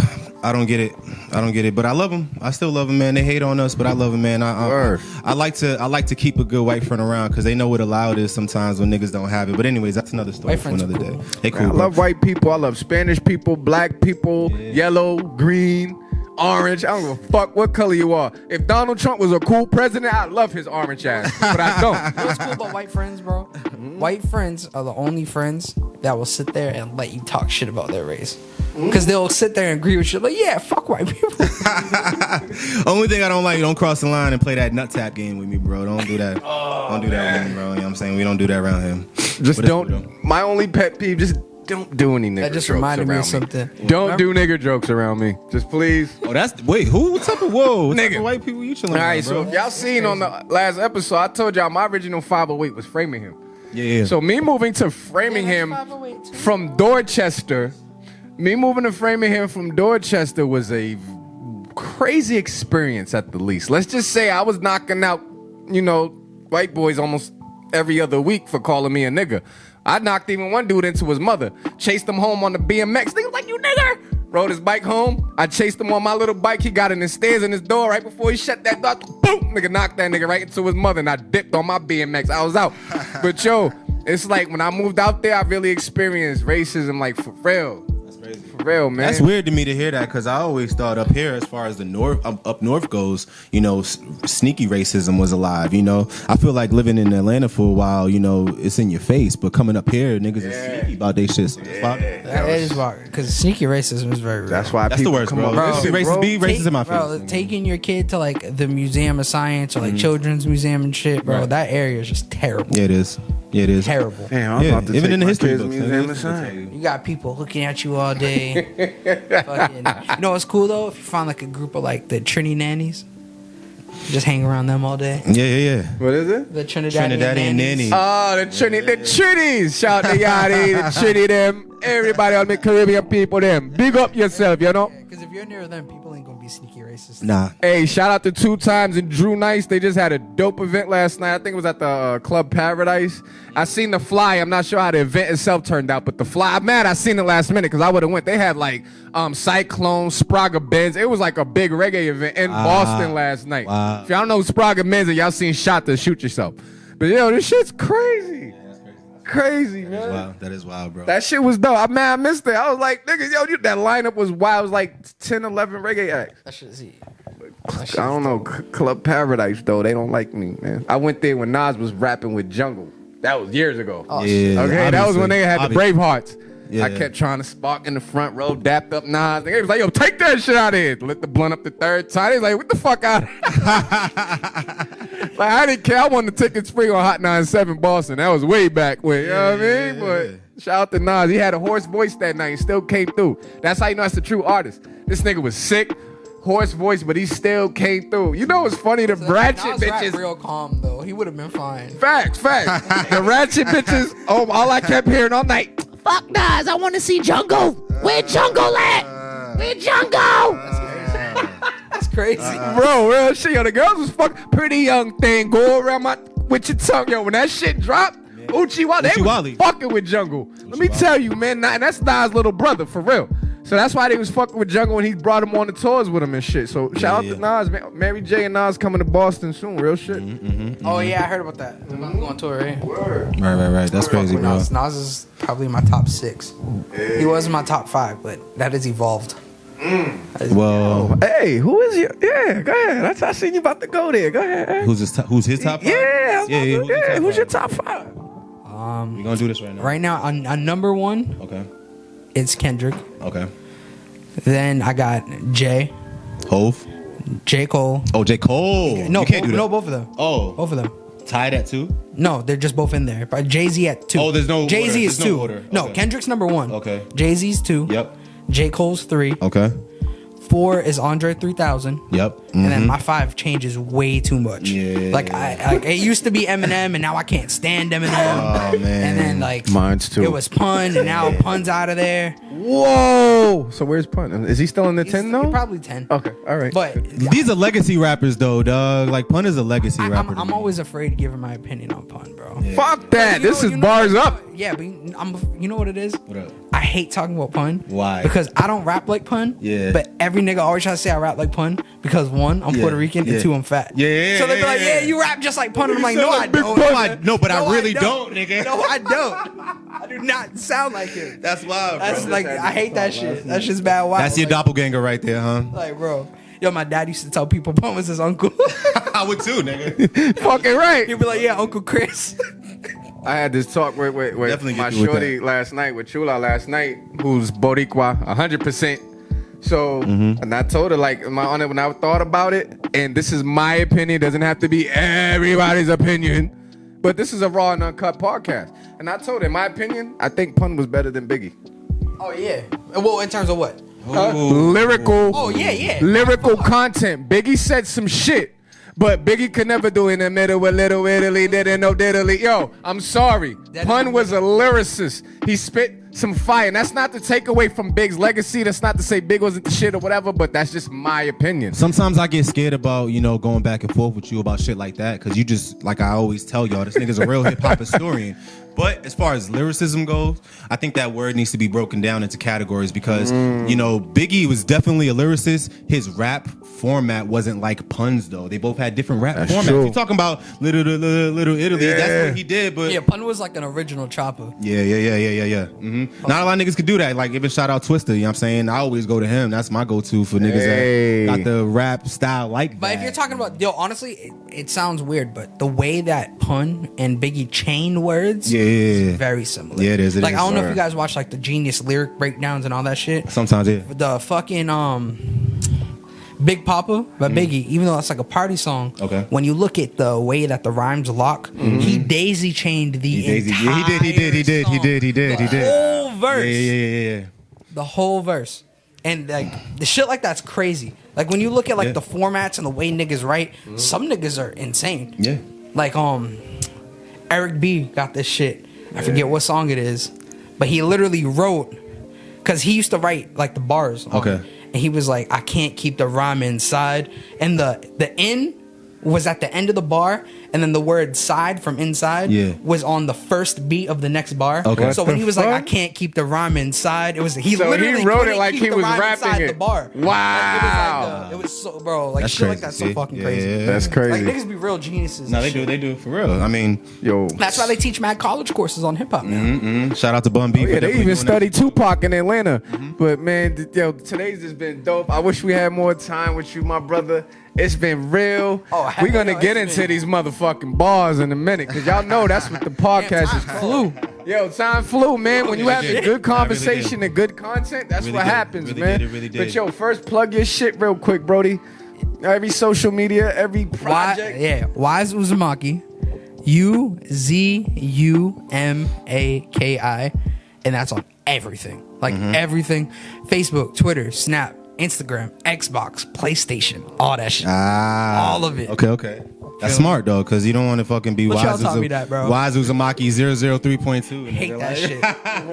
I don't get it. But I love them. I still love them, man. They hate on us, but I love them, man. I like to keep a good white friend around because they know what allowed is sometimes when niggas don't have it. But anyways, that's another story White for friends are another cool. day. They Man, cool. I bro. love white people. I love Spanish people, black people, yellow, green, orange. I don't give a fuck what color you are. If Donald Trump was a cool president, I'd love his orange ass. But I don't. You know what's cool about white friends, bro? White friends are the only friends that will sit there and let you talk shit about their race. Because they'll sit there and agree with you. Like, yeah, fuck white people. Only thing I don't like, don't cross the line and play that nut tap game with me, bro. Don't do that. Don't do that with me, bro. You know what I'm saying? We don't do that around him. Just But it's cool, though. don't. My only pet peeve, just don't do any nigger That just jokes reminded me of around something. Don't do nigger jokes around me. Just please. Oh, wait, who? What type of what type Nigga. of white people you chilling All with, right, bro? so if y'all seen on the last episode, I told y'all my original 508 was Framingham. Yeah. So me moving to Framingham from Dorchester, was a crazy experience at the least. Let's just say I was knocking out, white boys almost every other week for calling me a nigga. I knocked even one dude into his mother, chased him home on the BMX. They was like, you nigger! Rode his bike home. I chased him on my little bike. He got in the stairs in his door right before he shut that door. Boom! Nigga knocked that nigga right into his mother and I dipped on my BMX. I was out. But yo, it's like when I moved out there, I really experienced racism like for real. That's crazy. For real, man. That's weird to me to hear that because I always thought up here, as far as the north, up north goes, sneaky racism was alive. I feel like living in Atlanta for a while, it's in your face, but coming up here, niggas is sneaky about they shit. So That is wild. Because sneaky racism is very real. That's why that's the people worst, come bro. over. Bro, Listen, Racist bro. be racist in my face. Bro, taking your kid to like the Museum of Science or like Children's Museum and shit, bro, that area is just terrible. Yeah, it is. Yeah, it is. Terrible. Damn, I'm Yeah, about to even take in the my history kids books, museum nigga. aside. You got people looking at you all day. Fucking, you know what's cool though? If you find like a group of like the Trini nannies, just hang around them all day. Yeah. What is it? The Trinidadian Trinidadian nannies. nannies. Oh, the Trinis. Shout to Yachty, the Trini them. Everybody on the Caribbean people them. Big up yourself, Because if you're near them, people ain't gonna be sneaky racist. Nah. Hey, shout out to 2 Times and Drew Nice. They just had a dope event last night. I think it was at the Club Paradise. I seen the fly. I'm not sure how the event itself turned out, but the fly, I'm mad I seen it last minute because I would have went. They had like Cyclone, Sprague Benz. It was like a big reggae event in Boston last night. Wow. If y'all know Sprague Benz and y'all seen Shot to Shoot Yourself. But yo, this shit's crazy. Crazy, man. Wow, that is wild, bro. That shit was dope. I missed it. I was like, nigga, that lineup was wild. It was like 10, 11 reggae acts. That shit's easy. I don't know. Club Paradise, though, they don't like me, man. I went there when Nas was rapping with Jungle. That was years ago. Oh, Yeah, Okay, that was when they had the obviously. Bravehearts. Yeah. I kept trying to spark in the front row, dapped up Nas. They was like, yo, take that shit out of here. Lit the blunt up the third time. They was like, what the fuck out of here? Like, I didn't care. I won the tickets free on Hot 97 Boston. That was way back when, you know what I mean? But shout out to Nas. He had a hoarse voice that night and still came through. That's how you know that's the true artist. This nigga was sick, hoarse voice, but he still came through. You know what's funny? The ratchet Nas rap bitches. real calm though. He would have been fine. Facts. The ratchet bitches, all I kept hearing all night. Fuck Nas, I want to see Jungle. Where Jungle at? Where Jungle? That's crazy. Bro, real shit. Yo, the girls was fucking pretty young thing. Go around with your tongue. Yo, when that shit dropped, Uchiwali, they was Uchiwali. fucking with Jungle. Let me tell you, man, and that's Nas' little brother, for real. So that's why they was fucking with Jungle when he brought him on the tours with him and shit. So shout out to Nas, man. Mary J and Nas coming to Boston soon. Real shit. Oh yeah, I heard about that. I'm going on tour, right? Right. That's crazy, bro. Nas is probably my top 6. He was in my top 5, but that has evolved. Well, Hey, who is you? Yeah, go ahead. I seen you about to go there. Go ahead. who's his top 5? Yeah, who's your top 5? We're gonna do this right now. Right now, on number 1, Okay. it's Kendrick. Okay. Then I got J. Hove. J. Cole. Oh, J. Cole. No, you can't do that. no, both of them. Oh, Both of them. tied at 2. No, they're just both in there. But Jay-Z at 2. Oh, there's no Jay-Z order. is There's no 2. order. No, Okay. Kendrick's number 1. Okay. Jay-Z's 2. Yep. J. Cole's 3. Okay. 4 is Andre 3000. Yep. And then Mhm. my 5 changes way too much. Yeah. Like it used to be Eminem, and now I can't stand Eminem. Oh, man. And then like Mine's too. It was Pun, and now Pun's out of there. Whoa. So where's Pun? Is he still in the 10 He's though? probably 10. Okay, all right. But These are legacy rappers, though, dog. Like Pun is a legacy rapper. I'm always afraid to give my opinion on Pun, bro. Fuck that. You This know- is you know- bars up. Yeah, but you know what it is? What up? I hate talking about Pun. Why? Because I don't rap like Pun. Yeah. But every nigga always try to say I rap like Pun because 1, I'm Yeah, Puerto Rican, yeah. and 2, I'm fat. Yeah, So they be yeah, like, yeah. yeah, you rap just like Pun. And I'm like, sound no, I like Big don't. Pun. No, but I really don't, nigga. No, I don't. I do not sound like him. That's wild, bro. That's like, I hate that shit. That's just bad wild. That's your like, doppelganger right there, huh? Like, bro. Yo, my dad used to tell people Pun was his uncle. I would too, nigga. Fucking right. He'd be like, yeah, Uncle Chris. I had this talk with Definitely my get you with shorty last night, with Chula last night, who's Boricua, 100%. So, and I told her, like, when I thought about it, and this is my opinion, doesn't have to be everybody's opinion, but this is a raw and uncut podcast. And I told her, in my opinion, I think Pun was better than Biggie. Oh, yeah. Well, in terms of what? Lyrical. Oh, yeah. Lyrical content. Biggie said some shit, but Biggie could never do in the middle with Little Italy, didn't know diddly. Yo, I'm sorry. Pun was a lyricist. He spit some fire. And that's not to take away from Big's legacy. That's not to say Big wasn't the shit or whatever, but that's just my opinion. Sometimes I get scared about, going back and forth with you about shit like that, because you just, like I always tell y'all, this nigga's a real hip-hop historian. But as far as lyricism goes, I think that word needs to be broken down into categories because, Biggie was definitely a lyricist. His rap format wasn't like Pun's, though. They both had different rap formats. true. You're talking about Little Italy. Yeah. That's what he did, but... Yeah, Pun was like an original chopper. Yeah. Not a lot of niggas could do that. Like, even shout out Twista, you know what I'm saying? I always go to him. That's my go-to for niggas Hey. that got the rap style like that. But if you're talking about, honestly, it sounds weird, but the way that Pun and Biggie chain words is very similar. Yeah, it is. Like, I don't know if you guys watch, like, the Genius lyric breakdowns and all that shit. Sometimes, yeah. The fucking, Big Papa by Biggie, even though it's like a party song, Okay. when you look at the way that the rhymes lock, he daisy chained the entire He did. The whole verse. Yeah. The whole verse. And like the shit like that's crazy. Like when you look at like the formats and the way niggas write, some niggas are insane. Yeah. Like Eric B got this shit. I forget what song it is, but he literally wrote because he used to write like the bars. Okay. And he was like, I can't keep the rhyme inside, and the in was at the end of the bar, and then the word side from inside was on the first beat of the next bar. Okay. So when he was like, I can't keep the rhyme inside, it was he So literally he wrote it couldn't like keep he the was rhyme rapping inside it. the bar. Wow. Like, it was so, bro, like That's shit crazy. like that's so See? fucking Yeah, crazy. yeah. That's crazy. Like niggas be real geniuses. No, and they shit. do for real. I mean, Yo. That's why they teach mad college courses on hip hop now. shout out to Bun B. Yeah, for they definitely even doing studied that. Tupac in Atlanta. But man, today's just been dope. I wish we had more time with you, my brother. It's been real. Oh, hell We're gonna no, get it's into been- these motherfucking bars in a minute, cause y'all know that's what the podcast Damn, is time flew. Yo, time flew, man. When you really have did. a good I really conversation did. and good content, that's Really what did. happens, Really man. did. It really did. But yo, first plug your shit real quick, Brody. Every social media, every project. Wise Uzumaki, UZUMAKI, and that's on everything. Like everything. Facebook, Twitter, Snap, Instagram, Xbox, PlayStation, all that shit. All of it. Okay. That's smart though, because you don't want to fucking be But y'all Wise taught me that, bro. Wise Uzumaki 003.2. Hate that shit.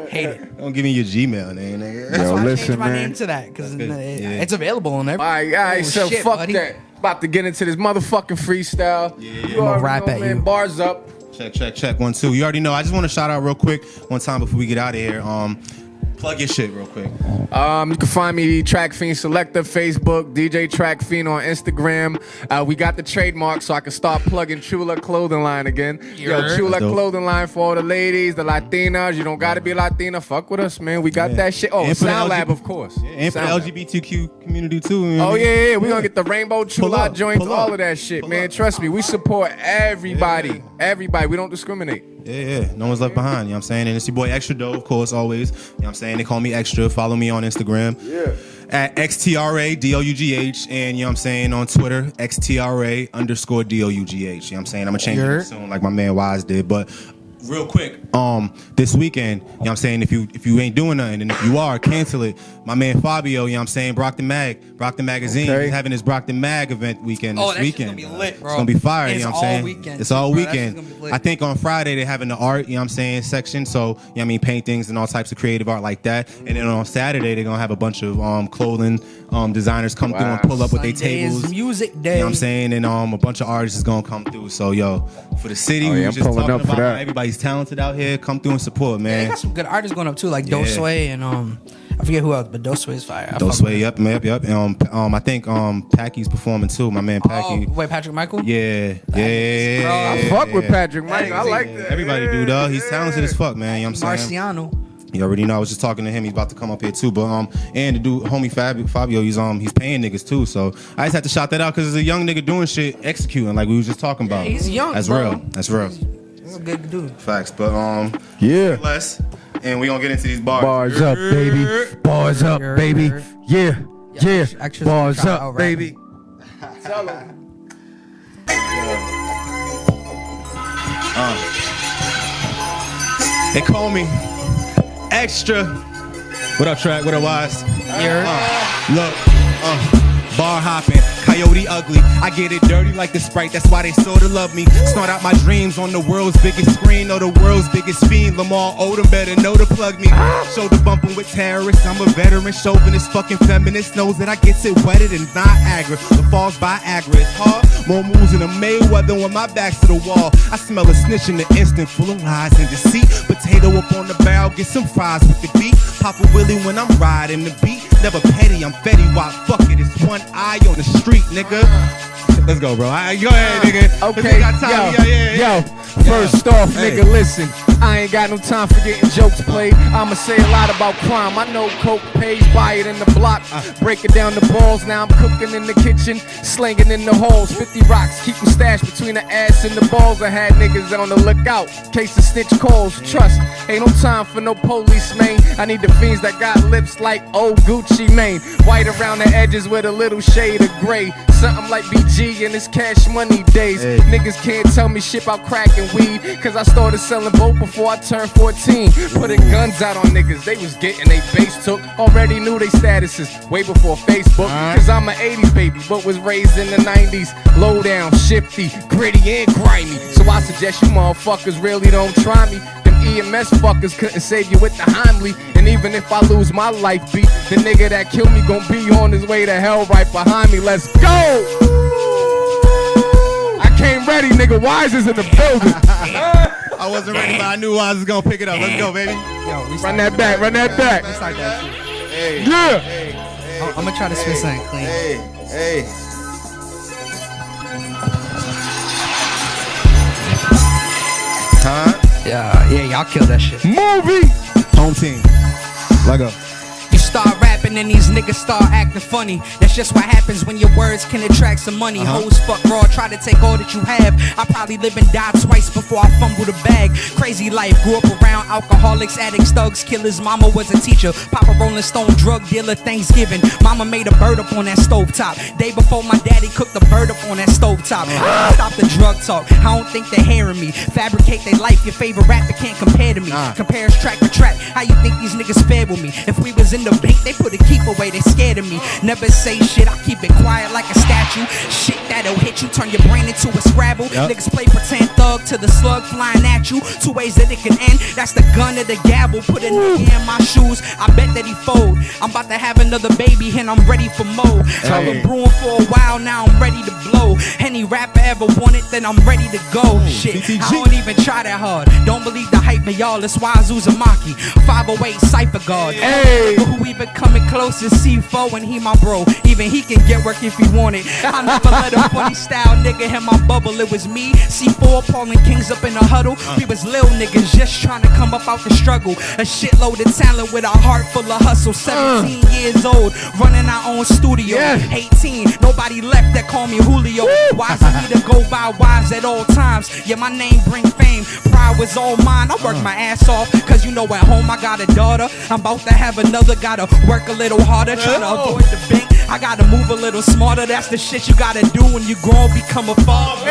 Hate it. Don't give me your Gmail name, nigga. That's Yo, why I listen, changed my man. name to that because good. Yeah. it's available on every. All right, Oh, so shit, fuck buddy. that. About to get into this motherfucking freestyle. You already rap know, at man, you. Bars up. Check. 1, 2. You already know. I just want to shout out real quick one time before we get out of here. Plug your shit real quick. You can find me Track Fiend Selector, Facebook, DJ Track Fiend on Instagram. We got the trademark, so I can start plugging Chula clothing line again. Yo, Chula That's dope. clothing line for all the ladies, the Latinas. You don't gotta be Latina. Fuck with us, man. We got that shit. Oh, And for the Sound Lab, LG of course. And for the Sound Lab. LGBTQ community too. You know Oh what I mean? yeah. We gonna get the rainbow Chula up, joints, pull all up, of that shit, pull man. up. Trust me, we support everybody. Everybody. We don't discriminate. Yeah. No one's left behind. You know what I'm saying? And it's your boy Extra Doe, of course, always. You know what I'm saying? They call me Extra. Follow me on Instagram. Yeah. At XTRA_DOUGH. And you know what I'm saying? On Twitter, XTRA_DOUGH. You know what I'm saying? I'm gonna change it soon, like my man Wise did. But real quick, this weekend, you know what I'm saying, if you ain't doing nothing, and if you are, cancel it. My man Fabio, you know what I'm saying, Brockton Magazine, Okay. he's having his Brockton Mag event weekend this that shit's weekend. gonna be lit, bro. It's gonna be fire, And you know it's what I'm saying? all weekend, It's all bro. That weekend. shit's gonna be lit. I think on Friday they're having the art, you know what I'm saying, section, so, you know what I mean, paintings and all types of creative art like that. And then on Saturday they're gonna have a bunch of clothing designers come through and pull up with their Sunday is tables. music You day. know what I'm saying? And a bunch of artists is gonna come through. So yo, for the city, Oh, we yeah, were I'm just pulling talking up for about that. how everybody's talented out here. Come through and support, They man. got some good artists going up too, like Yeah. Dosway and I forget who else, but Dosway is fire. I fuck Those with way, him. yep. And, I think Packy's performing too. My man Packy. Oh, wait, Patrick Michael? Yeah. I fuck with Patrick Mike. I like that. Everybody do, dog. He's talented as fuck, man. You know what I'm saying? Marciano. You already know. I was just talking to him. He's about to come up here too. But and the dude, homie Fabio, he's paying niggas too. So I just had to shout that out because there's a young nigga doing shit, executing like we was just talking about. Yeah, he's young, That's bro. real. That's real. He's a good dude. Facts. But Yeah. less, and we gonna get into these bars. Bars up, baby. Bars up, baby. Yeah. Yeah. Actually, Bars try to up, out-rap baby. They call me Extra. What up, Track? What up, Wise? Look, bar hopping, coyote ugly. I get it dirty like the Sprite, that's why they sorta love me. Start out my dreams on the world's biggest screen, or the world's biggest fiend. Lamar Odom better know to plug me. Shoulder bumping with terrorists, I'm a veteran, chauvinist, fucking feminist. Knows that I gets it wetter than Niagara. The falls Viagra, it's hard. More moves than a Mayweather when my back's to the wall. I smell a snitch in the instant, full of lies and deceit. Potato up on the barrel, get some fries with the beat. Papa Willie when I'm riding the beat. Never petty, I'm Fetty Wap. Fuck it, it's one eye on the street, nigga. Let's go, bro. Go ahead, nigga. Okay, yo, first off, Hey. nigga, listen. I ain't got no time for getting jokes played. I'ma say a lot about crime. I know coke pays, buy it in the block. Breaking down the balls, now I'm cooking in the kitchen, slinging in the halls. 50 rocks, keep them stashed between the ass and the balls. I had niggas on the lookout, case the snitch calls. Trust, ain't no time for no police, man. I need the fiends that got lips like old Gucci Mane. White around the edges with a little shade of gray. Something like BG in his Cash Money days. Hey. Niggas can't tell me shit about crack and weed, cause I started selling both before I turned 14. Putting guns out on niggas, they was getting they base took. Already knew they statuses way before Facebook. Cause I'm an 80s baby, but was raised in the 90s. Low down, shifty, gritty, and grimy. So I suggest you motherfuckers really don't try me. Them EMS fuckers couldn't save you with the Heimlich. And even if I lose my life beat, the nigga that killed me gon' be on his way to hell right behind me. Let's go! I came ready, nigga. Wise is in the building. I wasn't ready, but I knew I was gonna pick it up. Let's go, baby. Yo, Run that back, run that back. Restart that shit. Hey, Yeah! I'm gonna try to spit something clean. hey. Huh? Yeah, y'all kill that shit. Movie! Home team. Let go. You start rapping and these niggas start acting funny. That's just what happens when your words can attract some money. Hoes fuck raw, try to take all that you have. I probably live and die twice before I fumble the bag. Crazy life, grew up around alcoholics, addicts, thugs, killers. Mama was a teacher, Papa Rolling Stone, drug dealer, Thanksgiving. Mama made a bird up on that stovetop. Day before my daddy cooked the bird up on that stovetop. Stop the drug talk, I don't think they're hearing me. Fabricate their life, your favorite rapper can't compare to me. Compares track for track, how you think these niggas fared with me? If we was in the bank, they put a to keep away, they scared of me. Never say shit, I keep it quiet like a statue. Shit that'll hit you, turn your brain into a Scrabble. Niggas play pretend thug to the slug flying at you. Two ways that it can end, that's the gun or the gavel. Put a nigga in my shoes, I bet that he fold. I'm about to have another baby and I'm ready for more. I've been brewing for a while, now I'm ready to blow. Any rapper ever want it, then I'm ready to go. Shit, I don't even try that hard. Don't believe the hype, man, y'all. It's Wazoo Zamaki, 508 Cypher God. But who even coming close is C4 and he my bro. Even he can get work if he want it. I never let a funny style nigga in my bubble. It was me, C4, Paul and Kings up in the huddle. We was lil niggas just trying to come up out the struggle. A shitload of talent with a heart full of hustle. 17 years old, running our own studio. 18, nobody left that call me Julio. Wise of me to go by wise at all times. Yeah, my name bring fame, pride was all mine. I work my ass off, cause you know at home I got a daughter. I'm about to have another, gotta work a little harder. Try to avoid the bank, I gotta move a little smarter. That's the shit you gotta do when you grow and become a father.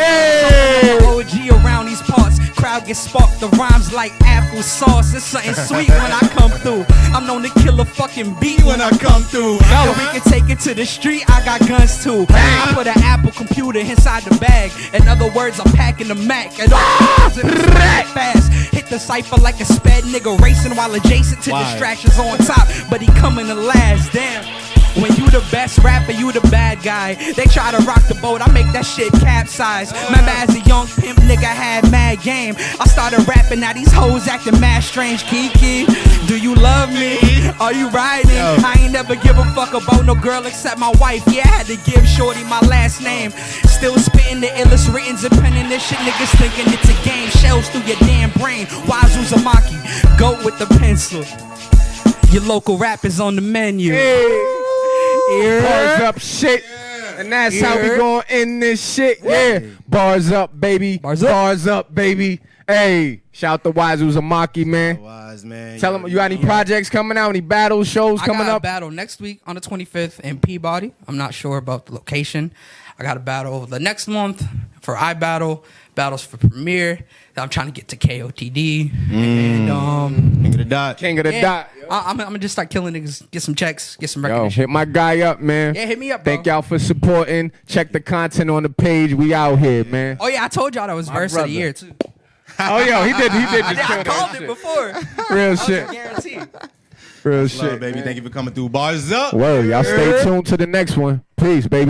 OG around these parts, crowd gets sparked. The rhymes like applesauce. It's something sweet when I come through. I'm known to kill a fucking beat when I come through. And we can take it to the street, I got guns too. I put an Apple computer inside the bag. In other words, I'm packing the Mac. And all fast. Hit the cypher like a sped nigga racing while adjacent to distractions on top. But he coming to last, damn. When you the best rapper, you the bad guy. They try to rock the boat, I make that shit capsize. Remember as a young pimp, nigga had mad game. I started rapping, now these hoes acting mad strange. Kiki, do you love me? Are you riding? I ain't never give a fuck about no girl except my wife. Yeah, I had to give shorty my last name. Still spitting the illest writtens and penning this shit. Niggas thinking it's a game. Shells through your damn brain. Wazoo Zamaki, go with the pencil. Your local rappers on the menu. Bars up shit. And that's how we gonna end this shit. Yeah. Bars up, baby. Bars up, baby. Hey, shout out to Wazoo Zamaki, man. Wise, man. Tell them you got any projects coming out, any battle shows coming I got up? a battle next week on the 25th in Peabody. I'm not sure about the location. I got a battle over the next month for iBattle, battles for Premiere. I'm trying to get to KOTD. And King of the Dot. King of the Dot. I'm gonna just start killing niggas, get some checks, get some Yo, recognition. hit my guy up, man. Yeah, hit me up, bro. Thank y'all for supporting. Check the content on the page. We out here, man. Oh yeah, I told y'all that was verse of the year too. Oh, yo, he did just I kill that called shit. it before. Real That shit. was a guarantee. Real Love, shit, baby. man. Thank you for coming through. Bars up. Word, y'all stay tuned to the next one. Peace, baby.